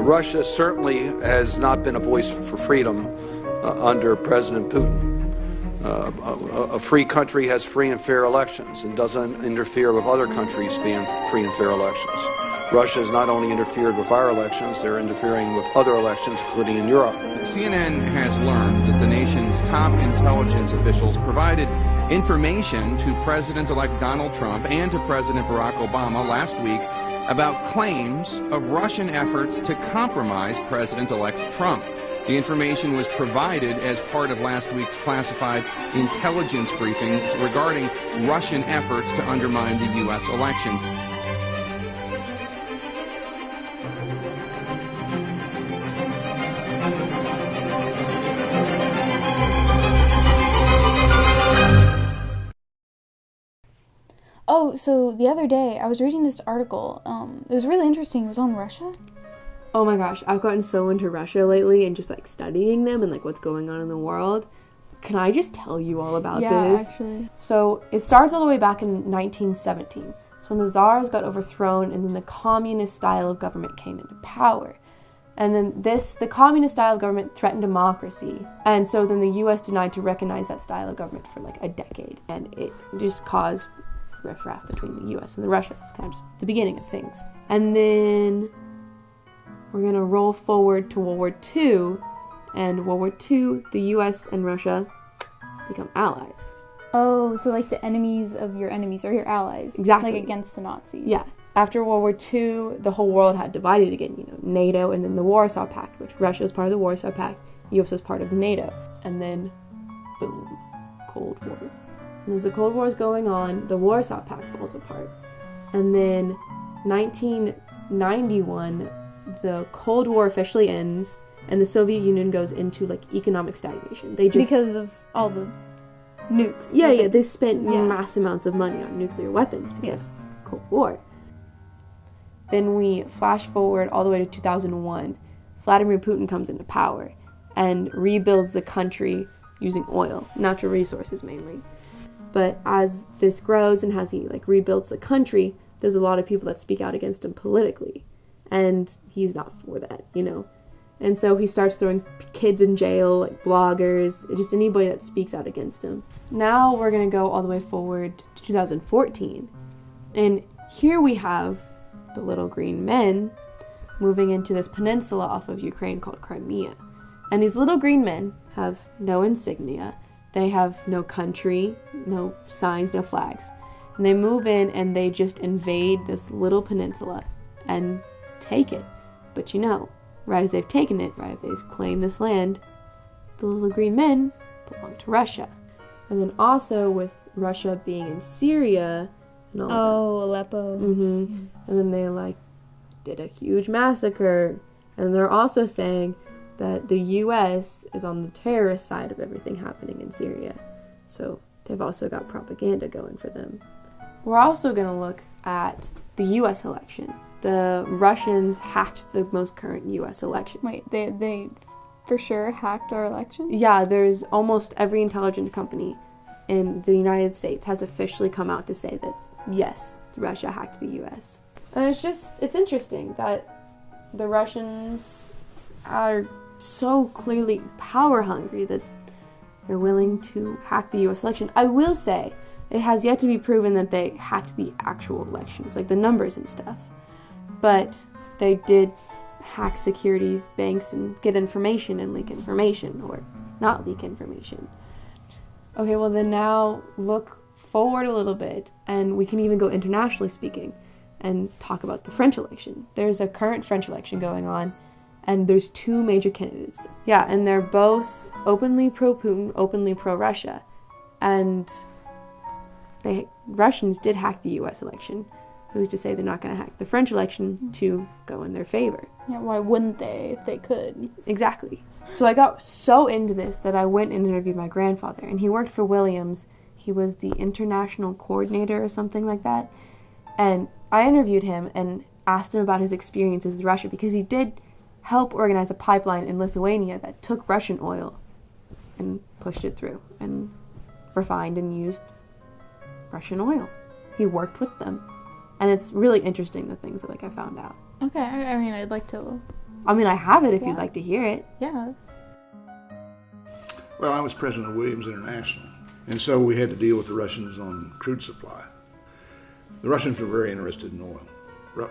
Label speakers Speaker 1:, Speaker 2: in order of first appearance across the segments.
Speaker 1: Russia certainly has not been a voice for freedom under President Putin. A free country has free and fair elections and doesn't interfere with other countries' free and fair elections. Russia has not only interfered with our elections, they're interfering with other elections, including in Europe.
Speaker 2: CNN has learned that the nation's top intelligence officials provided information to President-elect Donald Trump and to President Barack Obama last week about claims of Russian efforts to compromise President-elect Trump. The information was provided as part of last week's classified intelligence briefings regarding Russian efforts to undermine the U.S. election.
Speaker 3: Oh, so the other day I was reading this article. It was really interesting. It was on Russia.
Speaker 4: Oh my gosh, I've gotten so into Russia lately and just like studying them and like what's going on in the world. Can I just tell you all about this?
Speaker 3: Yeah, actually.
Speaker 4: So it starts all the way back in 1917. So when the Tsars got overthrown and then the communist style of government came into power. And then the communist style of government threatened democracy. And so then the U.S. denied to recognize that style of government for like a decade. And it just caused riffraff between the U.S. and the Russia. It's kind of just the beginning of things. And then we're going to roll forward to World War II, and World War II, the U.S. and Russia become allies.
Speaker 3: Oh, so like the enemies of your enemies are your allies.
Speaker 4: Exactly.
Speaker 3: Like against the Nazis.
Speaker 4: Yeah. After World War II, the whole world had divided again, you know, NATO and then the Warsaw Pact, which Russia was part of the Warsaw Pact, U.S. was part of NATO. And then, boom, Cold War. And as the Cold War is going on, the Warsaw Pact falls apart. And then 1991, the Cold War officially ends, and the Soviet Union goes into like economic stagnation. They just
Speaker 3: because of all the nukes.
Speaker 4: Yeah, they spent mass amounts of money on nuclear weapons because Cold War. Then we flash forward all the way to 2001. Vladimir Putin comes into power and rebuilds the country using oil, natural resources mainly. But as this grows and as he like rebuilds the country, there's a lot of people that speak out against him politically. And he's not for that, you know. And so he starts throwing kids in jail, like bloggers, just anybody that speaks out against him. Now we're going to go all the way forward to 2014. And here we have the little green men moving into this peninsula off of Ukraine called Crimea. And these little green men have no insignia. They have no country, no signs, no flags. And they move in and they just invade this little peninsula and take it. But you know, right as they've taken it, right as they've claimed this land, the little green men belong to Russia. And then also with Russia being in Syria and all
Speaker 3: Oh, Aleppo.
Speaker 4: And then they like did a huge massacre. And they're also saying that the U.S. is on the terrorist side of everything happening in Syria. So they've also got propaganda going for them. We're also going to look at the U.S. election. The Russians hacked the most current U.S. election.
Speaker 3: Wait, they for sure hacked our election?
Speaker 4: Yeah, there's almost every intelligence company in the United States has officially come out to say that, yes, Russia hacked the U.S. And it's interesting that the Russians are so clearly power hungry that they're willing to hack the U.S. election. I will say, it has yet to be proven that they hacked the actual elections, like the numbers and stuff. But they did hack securities, banks, and get information and leak information, or not leak information. Okay, well then now look forward a little bit, and we can even go internationally speaking and talk about the French election. There's a current French election going on, and there's two major candidates. Yeah, and they're both openly pro-Putin, openly pro-Russia. And Russians did hack the U.S. election. Who's to say they're not going to hack the French election to go in their favor?
Speaker 3: Yeah, why wouldn't they if they could?
Speaker 4: Exactly. So I got so into this that I went and interviewed my grandfather, and he worked for Williams. He was the international coordinator or something like that. And I interviewed him and asked him about his experiences with Russia, because he did help organize a pipeline in Lithuania that took Russian oil and pushed it through and refined and used Russian oil. He worked with them. And it's really interesting, the things that I found out.
Speaker 3: Okay, I mean, I'd like to
Speaker 4: I mean, I have it if you'd like to hear it.
Speaker 3: Yeah.
Speaker 5: Well, I was president of Williams International, and so we had to deal with the Russians on crude supply. The Russians were very interested in oil.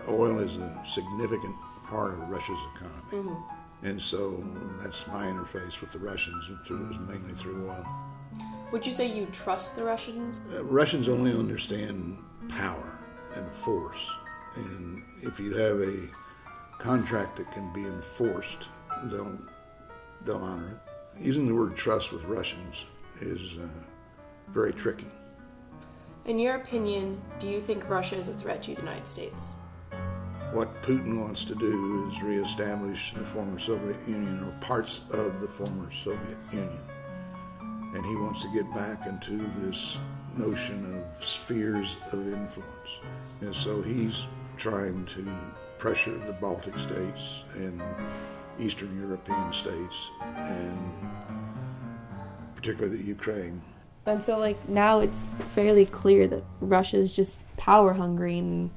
Speaker 5: Oil is a significant part of Russia's economy. And so that's my interface with the Russians, which was mainly through oil.
Speaker 6: Would you say you trust the Russians?
Speaker 5: Russians only understand power and force. And if you have a contract that can be enforced, they'll honor it. Using the word trust with Russians is very tricky.
Speaker 6: In your opinion, do you think Russia is a threat to the United States?
Speaker 5: What Putin wants to do is reestablish the former Soviet Union, or parts of the former Soviet Union. And he wants to get back into this notion of spheres of influence. And so he's trying to pressure the Baltic states and Eastern European states, and particularly the Ukraine.
Speaker 4: And so, like, now it's fairly clear that Russia's just power hungry and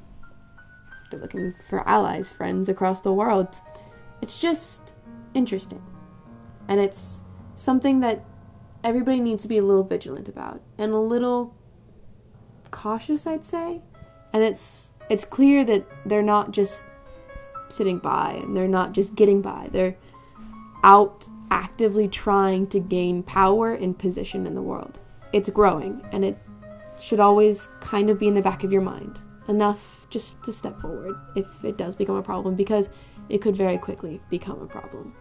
Speaker 4: they're looking for allies, friends across the world. It's just interesting. And it's something that everybody needs to be a little vigilant about and a little cautious, I'd say. And it's clear that they're not just sitting by and they're not just getting by. They're out actively trying to gain power and position in the world. It's growing, and it should always kind of be in the back of your mind. Enough just to step forward if it does become a problem, because it could very quickly become a problem.